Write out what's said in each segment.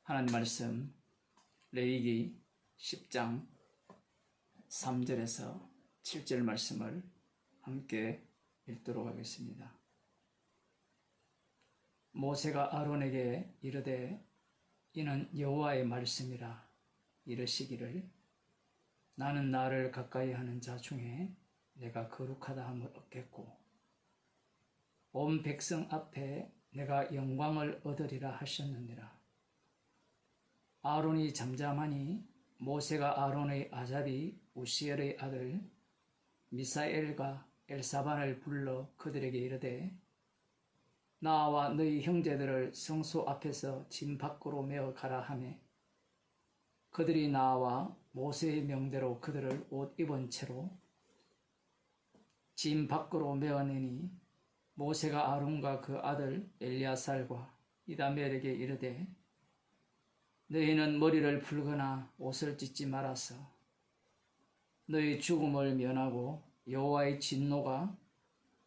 하나님 말씀 레위기 10장 3절에서 7절 말씀을 함께 읽도록 하겠습니다. 모세가 아론에게 이르되 이는 여호와의 말씀이라 이르시기를 나는 나를 가까이 하는 자 중에 내가 거룩하다 함을 얻겠고 온 백성 앞에 내가 영광을 얻으리라 하셨느니라. 아론이 잠잠하니 모세가 아론의 아잡이 우시엘의 아들 미사엘과 엘사반을 불러 그들에게 이르되 나와 너희 형제들을 성소 앞에서 진 밖으로 메어 가라 하매 그들이 나와 모세의 명대로 그들을 옷 입은 채로 진 밖으로 메어내니 모세가 아론과 그 아들 엘리아살과 이다멜에게 이르되 너희는 머리를 풀거나 옷을 찢지 말아서 너희 죽음을 면하고 여호와의 진노가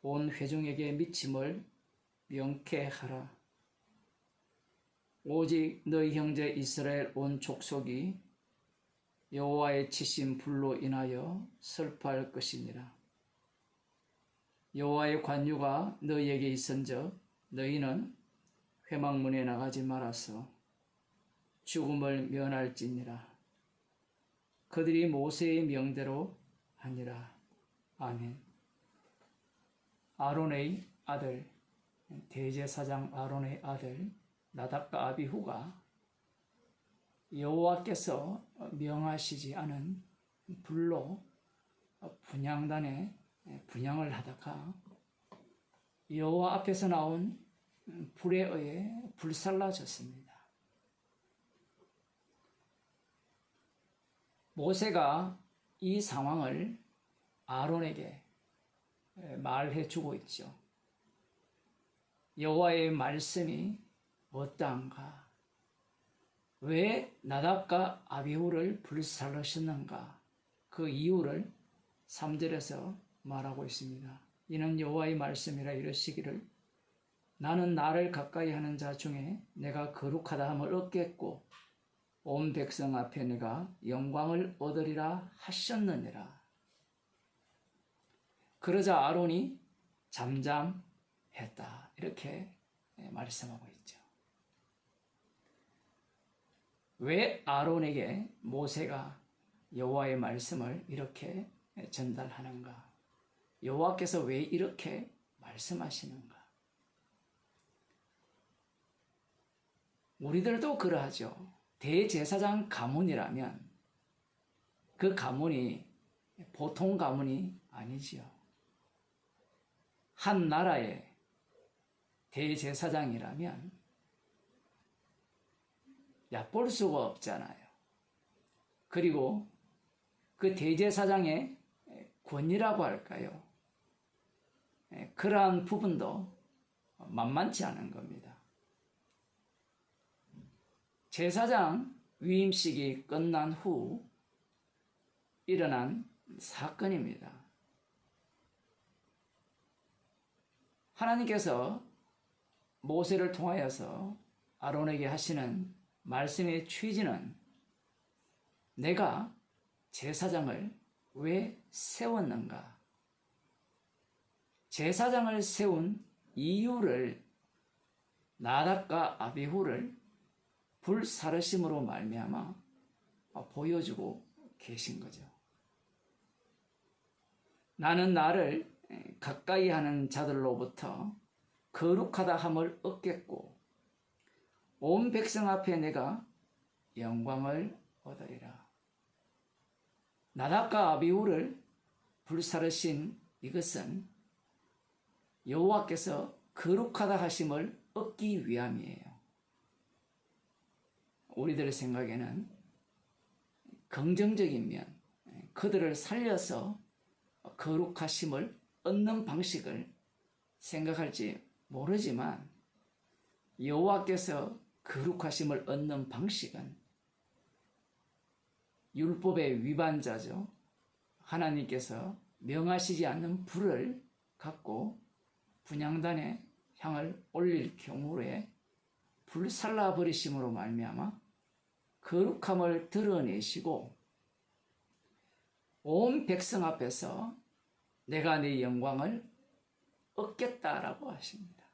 온 회중에게 미침을 명케 하라. 오직 너희 형제 이스라엘 온 족속이 여호와의 치신 불로 인하여 슬퍼할 것이니라. 여호와의 관유가 너희에게 있은즉 너희는 회막문에 나가지 말아서 죽음을 면할지니라. 그들이 모세의 명대로 하니라. 아멘. 아론의 아들 대제사장 아론의 아들 나답과 아비후가 여호와께서 명하시지 않은 불로 분향단에 분향을 하다가 여호와 앞에서 나온 불에 의해 불살라졌습니다. 모세가 이 상황을 아론에게 말해 주고 있죠. 여호와의 말씀이 어떠한가? 왜 나답과 아비후를 불살르셨는가? 그 이유를 3절에서 말하고 있습니다. 이는 여호와의 말씀이라 이르시기를 나는 나를 가까이 하는 자 중에 내가 거룩하다 함을 얻겠고 온 백성 앞에 내가 영광을 얻으리라 하셨느니라. 그러자 아론이 잠잠했다. 이렇게 말씀하고 있죠. 왜 아론에게 모세가 여호와의 말씀을 이렇게 전달하는가? 여호와께서 왜 이렇게 말씀하시는가? 우리들도 그러하죠. 대제사장 가문이라면 그 가문이 보통 가문이 아니지요. 한 나라의 대제사장이라면 얕볼 수가 없잖아요. 그리고 그 대제사장의 권위라고 할까요? 그러한 부분도 만만치 않은 겁니다. 제사장 위임식이 끝난 후 일어난 사건입니다. 하나님께서 모세를 통하여서 아론에게 하시는 말씀의 취지는 내가 제사장을 왜 세웠는가? 제사장을 세운 이유를 나답과 아비후를 불사르심으로 말미암아 보여주고 계신 거죠. 나는 나를 가까이 하는 자들로부터 거룩하다 함을 얻겠고 온 백성 앞에 내가 영광을 얻으리라. 나답과 아비후를 불사르신 이것은 여호와께서 거룩하다 하심을 얻기 위함이에요. 우리들의 생각에는 긍정적인 면, 그들을 살려서 거룩하심을 얻는 방식을 생각할지 모르지만 여호와께서 거룩하심을 얻는 방식은 율법의 위반자죠. 하나님께서 명하시지 않는 불을 갖고 분향단에 향을 올릴 경우에 불살라 버리심으로 말미암아 거룩함을 드러내시고 온 백성 앞에서 내가 네 영광을 얻겠다라고 하십니다.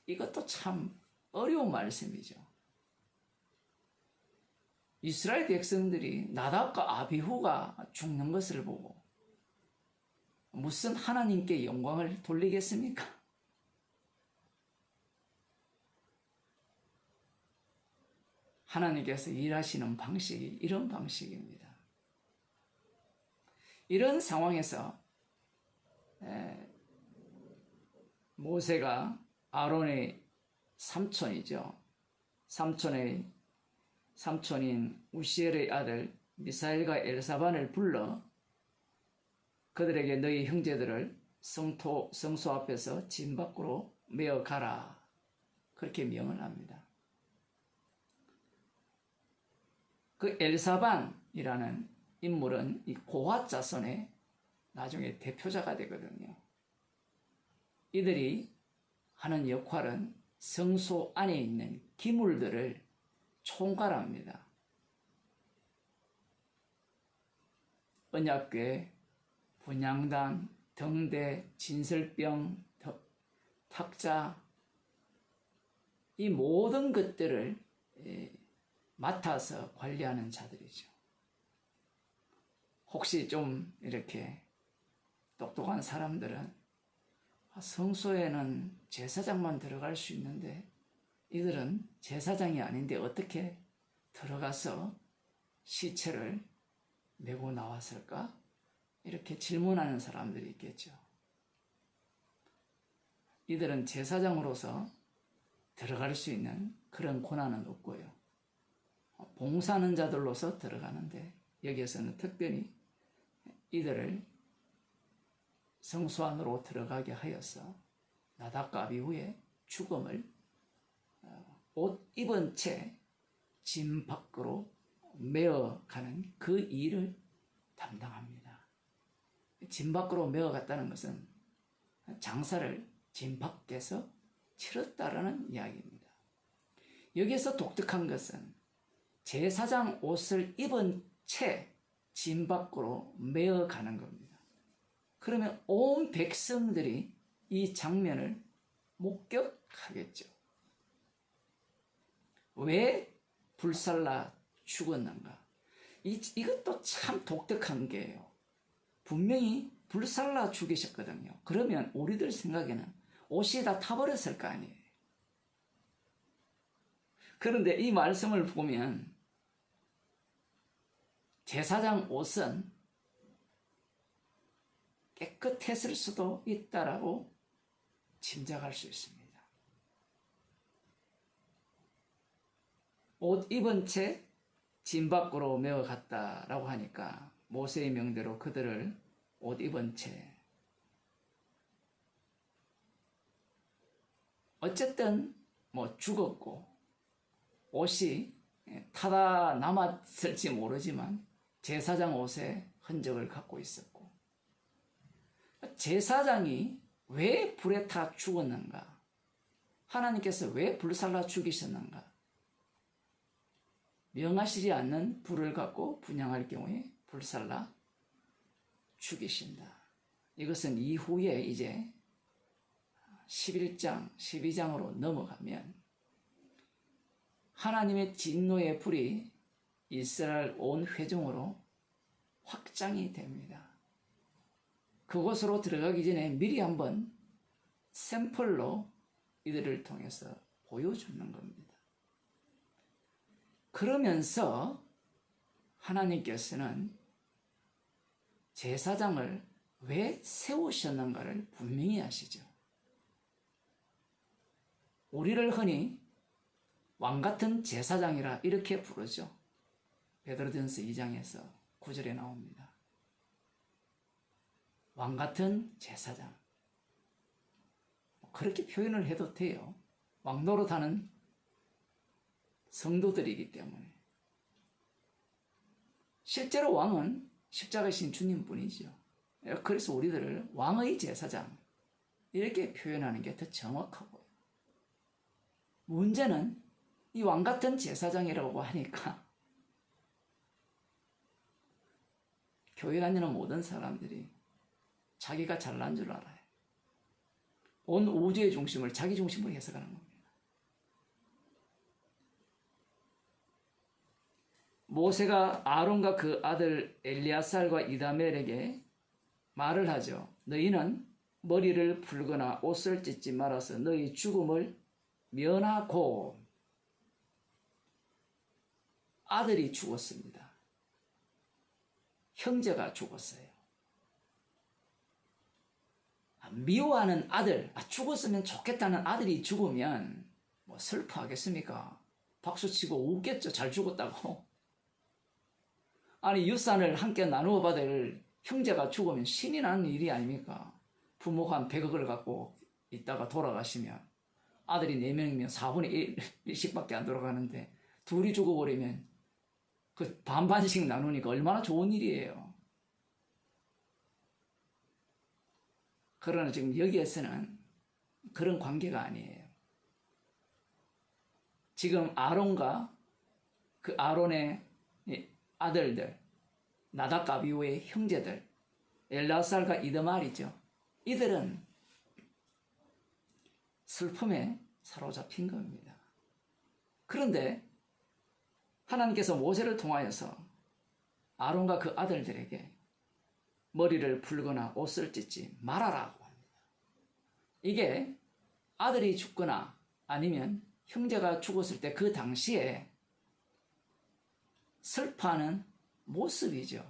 이것도 참 어려운 말씀이죠. 이스라엘 백성들이 나답과 아비후가 죽는 것을 보고 무슨 하나님께 영광을 돌리겠습니까? 하나님께서 일하시는 방식이 이런 방식입니다. 이런 상황에서 모세가 아론의 삼촌이죠. 삼촌인 우시엘의 아들 미사엘과 엘사반을 불러 그들에게 너희 형제들을 성소 앞에서 진 밖으로 메어 가라. 그렇게 명을 합니다. 그 엘사반이라는 인물은 이 고핫 자손의 나중에 대표자가 되거든요. 이들이 하는 역할은 성소 안에 있는 기물들을 총괄합니다. 언약궤, 분향단, 등대, 진설병, 탁자, 이 모든 것들을 맡아서 관리하는 자들이죠. 혹시 좀 이렇게 똑똑한 사람들은 성소에는 제사장만 들어갈 수 있는데 이들은 제사장이 아닌데 어떻게 들어가서 시체를 메고 나왔을까? 이렇게 질문하는 사람들이 있겠죠. 이들은 제사장으로서 들어갈 수 있는 그런 권한은 없고요. 봉사하는 자들로서 들어가는데 여기에서는 특별히 이들을 성소 안으로 들어가게 하여서 나답과 아비후의 죽음을 옷 입은 채 진 밖으로 메어가는 그 일을 담당합니다. 진 밖으로 메어갔다는 것은 장사를 진 밖에서 치렀다라는 이야기입니다. 여기에서 독특한 것은 제사장 옷을 입은 채 진 밖으로 메어가는 겁니다. 그러면 온 백성들이 이 장면을 목격하겠죠. 왜 불살라 죽었는가? 이것도 참 독특한 게요. 분명히 불살라 죽이셨거든요. 그러면 우리들 생각에는 옷이 다 타버렸을 거 아니에요. 그런데 이 말씀을 보면 제사장 옷은 깨끗했을 수도 있다라고 짐작할 수 있습니다. 옷 입은 채 진 밖으로 메어 갔다라고 하니까 모세의 명대로 그들을 옷 입은 채 어쨌든 죽었고 옷이 타다 남았을지 모르지만 제사장 옷에 흔적을 갖고 있었고 제사장이 왜 불에 타 죽었는가? 하나님께서 왜 불살라 죽이셨는가? 명하시지 않는 불을 갖고 분향할 경우에 불살라 죽이신다. 이것은 이후에 이제 11장, 12장으로 넘어가면 하나님의 진노의 불이 이스라엘 온 회중으로 확장이 됩니다. 그곳으로 들어가기 전에 미리 한번 샘플로 이들을 통해서 보여주는 겁니다. 그러면서 하나님께서는 제사장을 왜 세우셨는가를 분명히 아시죠. 우리를 흔히 왕같은 제사장이라 이렇게 부르죠. 베드로전서 2장에서 9절에 나옵니다. 왕같은 제사장. 그렇게 표현을 해도 돼요. 왕 노릇하는 성도들이기 때문에. 실제로 왕은 십자가이신 주님뿐이죠. 그래서 우리들을 왕의 제사장 이렇게 표현하는 게 더 정확하고요. 문제는 이 왕 같은 제사장이라고 하니까 교회 다니는 모든 사람들이 자기가 잘난 줄 알아요. 온 우주의 중심을 자기 중심으로 해석하는 겁니다. 모세가 아론과 그 아들 엘리아살과 이다멜에게 말을 하죠. 너희는 머리를 풀거나 옷을 찢지 말아서 너희 죽음을 면하고. 아들이 죽었습니다. 형제가 죽었어요. 미워하는 아들, 죽었으면 좋겠다는 아들이 죽으면 뭐 슬퍼하겠습니까? 박수치고 웃겠죠. 잘 죽었다고. 아니 유산을 함께 나누어 받을 형제가 죽으면 신이 나는 일이 아닙니까? 부모가 한 100억을 갖고 있다가 돌아가시면 아들이 4명이면 4분의 1씩밖에 안 돌아가는데 둘이 죽어버리면 그 반반씩 나누니까 얼마나 좋은 일이에요. 그러나 지금 여기에서는 그런 관계가 아니에요. 지금 아론과 그 아론의 아들들, 나답과 아비후의 형제들, 엘라살과 이드말이죠. 이들은 슬픔에 사로잡힌 겁니다. 그런데 하나님께서 모세를 통하여서 아론과 그 아들들에게 머리를 풀거나 옷을 찢지 말아라고 합니다. 이게 아들이 죽거나 아니면 형제가 죽었을 때 그 당시에 슬퍼하는 모습이죠.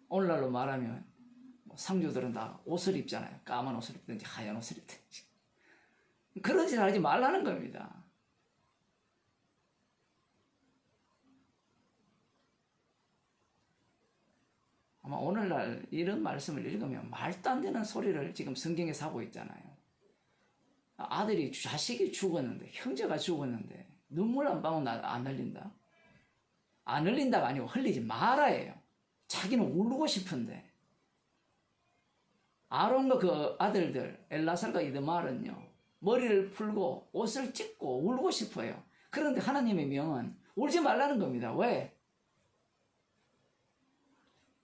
오늘날로 말하면 상주들은 다 옷을 입잖아요. 까만 옷을 입든지 하얀 옷을 입든지. 그런 짓 하지 말라는 겁니다. 아마 오늘날 이런 말씀을 읽으면 말도 안 되는 소리를 지금 성경에서 하고 있잖아요. 아들이, 자식이 죽었는데, 형제가 죽었는데 눈물 한 방울 안 흘린다? 안 흘린다가 아니고 흘리지 말아예요. 자기는 울고 싶은데. 아론과 그 아들들 엘라살과 이드말은요, 머리를 풀고 옷을 찢고 울고 싶어요. 그런데 하나님의 명은 울지 말라는 겁니다. 왜?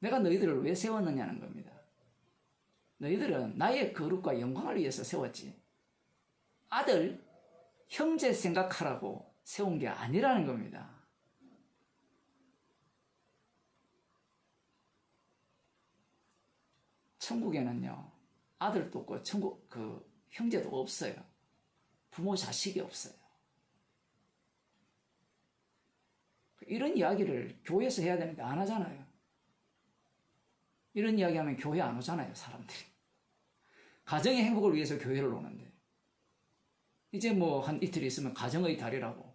내가 너희들을 왜 세웠느냐는 겁니다. 너희들은 나의 거룩과 영광을 위해서 세웠지, 아들, 형제 생각하라고 세운 게 아니라는 겁니다. 천국에는요, 아들도 없고 천국 그 형제도 없어요. 부모 자식이 없어요. 이런 이야기를 교회에서 해야 되는데 안 하잖아요. 이런 이야기하면 교회 안 오잖아요, 사람들이. 가정의 행복을 위해서 교회를 오는데, 이제 뭐 한 이틀 있으면 가정의 달이라고,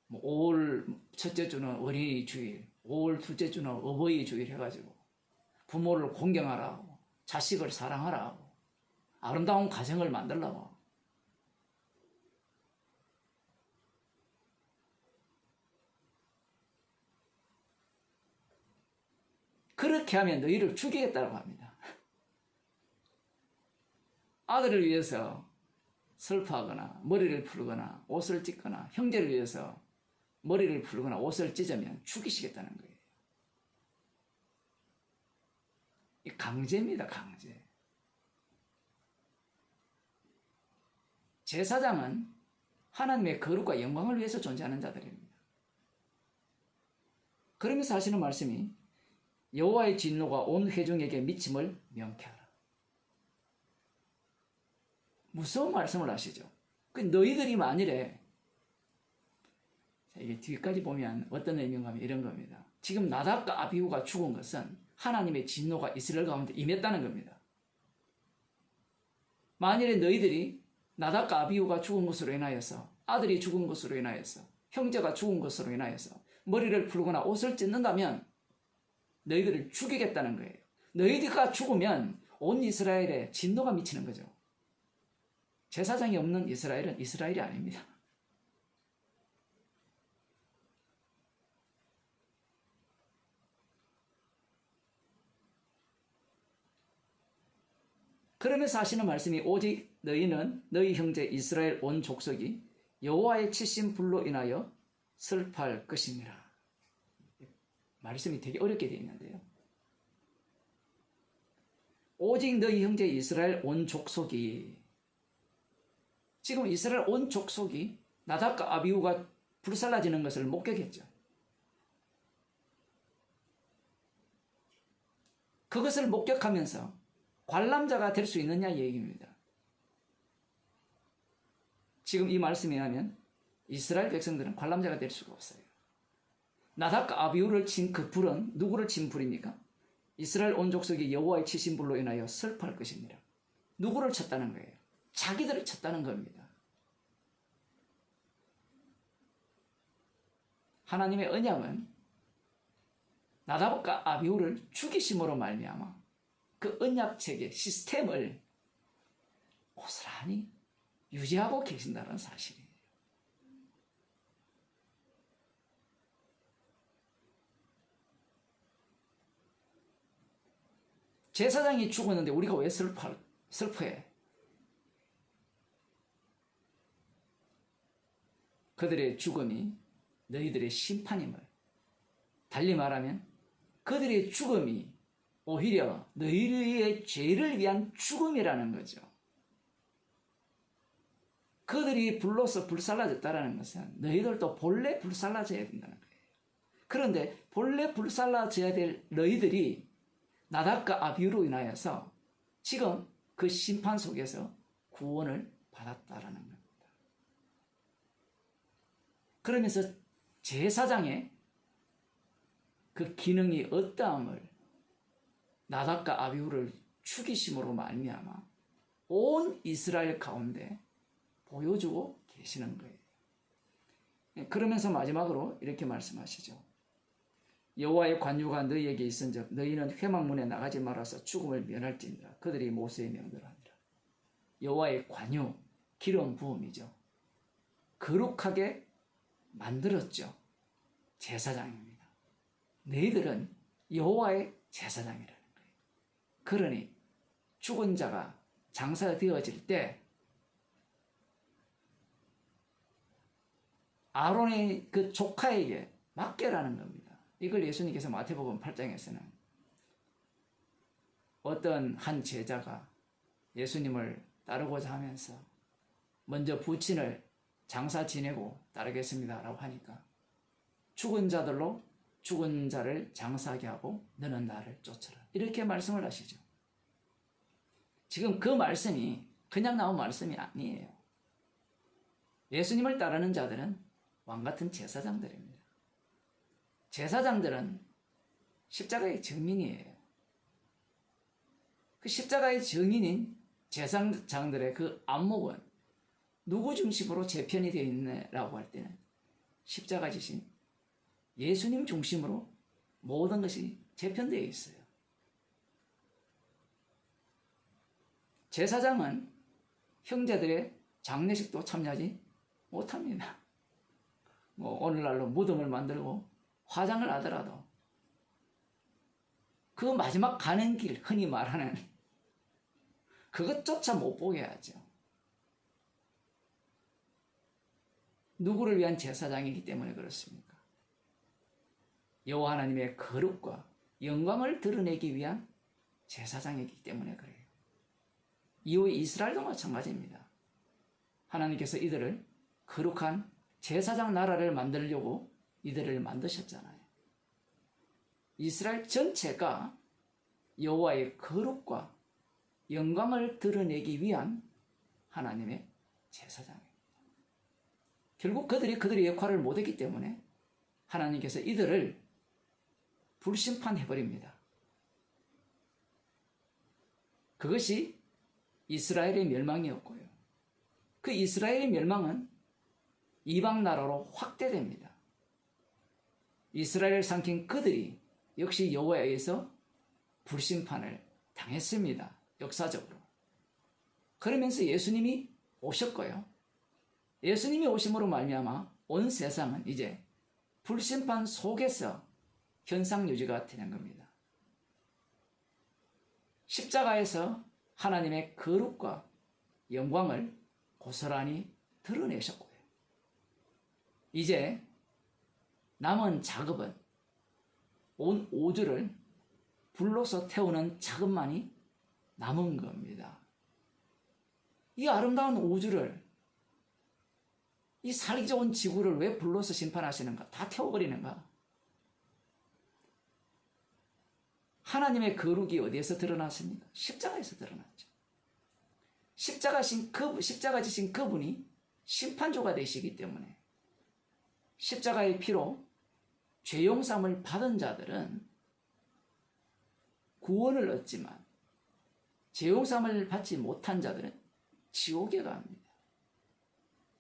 뭐 5월 첫째 주는 어린이 주일, 5월 둘째 주는 어버이 주일 해가지고 부모를 공경하라고, 자식을 사랑하라고, 아름다운 가정을 만들라고. 그렇게 하면 너희를 죽이겠다고 합니다. 아들을 위해서 슬퍼하거나 머리를 풀거나 옷을 찢거나 형제를 위해서 머리를 풀거나 옷을 찢으면 죽이시겠다는 거예요. 이 강제입니다, 강제. 제사장은 하나님의 거룩과 영광을 위해서 존재하는 자들입니다. 그러면서 하시는 말씀이 여호와의 진노가 온 회중에게 미침을 명쾌하라. 무서운 말씀을 하시죠. 그 너희들이 만일에, 이게 뒤까지 보면 어떤 의미인가 하면 이런 겁니다. 지금 나답과 아비후가 죽은 것은 하나님의 진노가 이스라엘 가운데 임했다는 겁니다. 만일에 너희들이 나답과 아비후가 죽은 것으로 인하여서, 아들이 죽은 것으로 인하여서, 형제가 죽은 것으로 인하여서 머리를 풀거나 옷을 찢는다면 너희들을 죽이겠다는 거예요. 너희들가 죽으면 온 이스라엘에 진노가 미치는 거죠. 제사장이 없는 이스라엘은 이스라엘이 아닙니다. 그러면서 하시는 말씀이 오직 너희는 너희 형제 이스라엘 온 족속이 여호와의 치신 불로 인하여 슬퍼할 것이니라. 말씀이 되게 어렵게 되어 있는데요. 오직 너희 형제 이스라엘 온 족속이, 지금 이스라엘 온 족속이 나답과 아비후가 불살라지는 것을 목격했죠. 그것을 목격하면서 관람자가 될 수 있느냐 얘기입니다. 지금 이 말씀에 의하면 이스라엘 백성들은 관람자가 될 수가 없어요. 나답과 아비후를 친 그 불은 누구를 친 불입니까? 이스라엘 온 족속이 여호와의 치신 불로 인하여 슬퍼할 것입니다. 누구를 쳤다는 거예요? 자기들을 쳤다는 겁니다. 하나님의 언약은 나답과 아비후를 죽이심으로 말미암아 그 언약 체계 시스템을 고스란히 유지하고 계신다는 사실이에요. 제사장이 죽었는데 우리가 왜 슬퍼해? 그들의 죽음이 너희들의 심판임을, 달리 말하면 그들의 죽음이 오히려 너희의 죄를 위한 죽음이라는 거죠. 그들이 불로서 불살라졌다는 것은 너희들도 본래 불살라져야 된다는 거예요. 그런데 본래 불살라져야 될 너희들이 나답과 아비후로 인하여서 지금 그 심판 속에서 구원을 받았다라는 겁니다. 그러면서 제사장의 그 기능이 어떠함을 나답과 아비후를 죽이심으로 말미암아 온 이스라엘 가운데 보여주고 계시는 거예요. 그러면서 마지막으로 이렇게 말씀하시죠. 여호와의 관유가 너희에게 있은즉 너희는 회막문에 나가지 말아서 죽음을 면할지니라. 그들이 모세의 명대로 하니라. 여호와의 관유, 기름 부음이죠. 거룩하게 만들었죠. 제사장입니다. 너희들은 여호와의 제사장이라는 거예요. 그러니 죽은 자가 장사되어질 때 아론의 그 조카에게 맡겨라는 겁니다. 이걸 예수님께서 마태복음 8장에서는 어떤 한 제자가 예수님을 따르고자 하면서 먼저 부친을 장사 지내고 따르겠습니다 라고 하니까 죽은 자들로 죽은 자를 장사하게 하고 너는 나를 쫓으라, 이렇게 말씀을 하시죠. 지금 그 말씀이 그냥 나온 말씀이 아니에요. 예수님을 따르는 자들은 왕같은 제사장들입니다. 제사장들은 십자가의 증인이에요. 그 십자가의 증인인 제사장들의 그 안목은 누구 중심으로 재편이 되어 있네라고 할 때는 십자가 지신 예수님 중심으로 모든 것이 재편되어 있어요. 제사장은 형제들의 장례식도 참여하지 못합니다. 오늘날로 무덤을 만들고 화장을 하더라도 그 마지막 가는 길, 흔히 말하는 그것조차 못 보게 하죠. 누구를 위한 제사장이기 때문에 그렇습니까? 여호와 하나님의 거룩과 영광을 드러내기 위한 제사장이기 때문에 그래요. 이후에 이스라엘도 마찬가지입니다. 하나님께서 이들을 거룩한 제사장 나라를 만들려고 이들을 만드셨잖아요. 이스라엘 전체가 여호와의 거룩과 영광을 드러내기 위한 하나님의 제사장입니다. 결국 그들이 그들의 역할을 못했기 때문에 하나님께서 이들을 불심판해버립니다. 그것이 이스라엘의 멸망이었고요. 그 이스라엘의 멸망은 이방 나라로 확대됩니다. 이스라엘을 삼킨 그들이 역시 여호와에 의해서 불심판을 당했습니다. 역사적으로. 그러면서 예수님이 오셨고요. 예수님이 오심으로 말미암아 온 세상은 이제 불심판 속에서 현상 유지가 되는 겁니다. 십자가에서 하나님의 거룩과 영광을 고스란히 드러내셨고요. 이제 남은 작업은 온 우주를 불로서 태우는 작업만이 남은 겁니다. 이 아름다운 우주를, 이 살기 좋은 지구를 왜 불로서 심판하시는가? 다 태워버리는가? 하나님의 거룩이 어디에서 드러났습니까? 십자가에서 드러났죠. 십자가 지신 그분이 심판조가 되시기 때문에 십자가의 피로 죄용삼을 받은 자들은 구원을 얻지만 죄용삼을 받지 못한 자들은 지옥에 갑니다.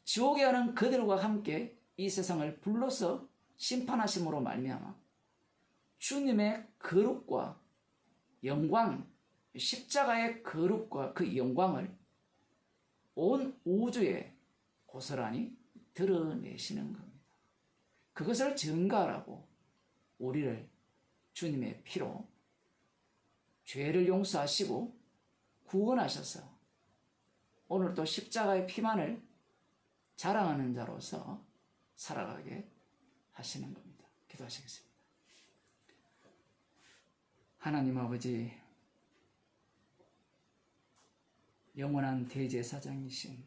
지옥에 가는 그들과 함께 이 세상을 불로서 심판하심으로 말미암아 주님의 거룩과 영광, 십자가의 거룩과 그 영광을 온 우주에 고스란히 드러내시는 겁니다. 그것을 증거하라고 우리를 주님의 피로 죄를 용서하시고 구원하셔서 오늘 또 십자가의 피만을 자랑하는 자로서 살아가게 하시는 겁니다. 기도하시겠습니다. 하나님 아버지, 영원한 대제사장이신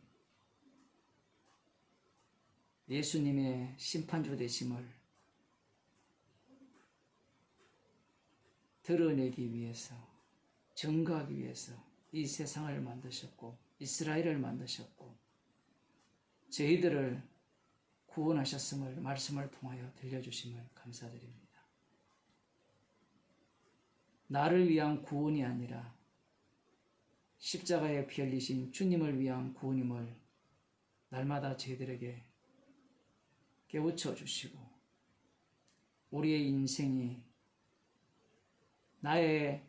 예수님의 심판주 되심을 드러내기 위해서, 증거하기 위해서 이 세상을 만드셨고 이스라엘을 만드셨고 저희들을 구원하셨음을 말씀을 통하여 들려주심을 감사드립니다. 나를 위한 구원이 아니라 십자가에 피 흘리신 주님을 위한 구원임을 날마다 저희들에게 깨우쳐 주시고 우리의 인생이 나의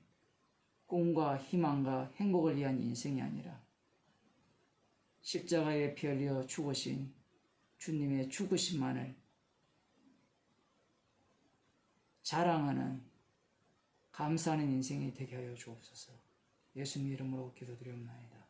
꿈과 희망과 행복을 위한 인생이 아니라 십자가에 피 흘려 죽으신 주님의 죽으심만을 자랑하는 감사하는 인생이 되게 하여 주옵소서. 예수님 이름으로 기도드리옵나이다.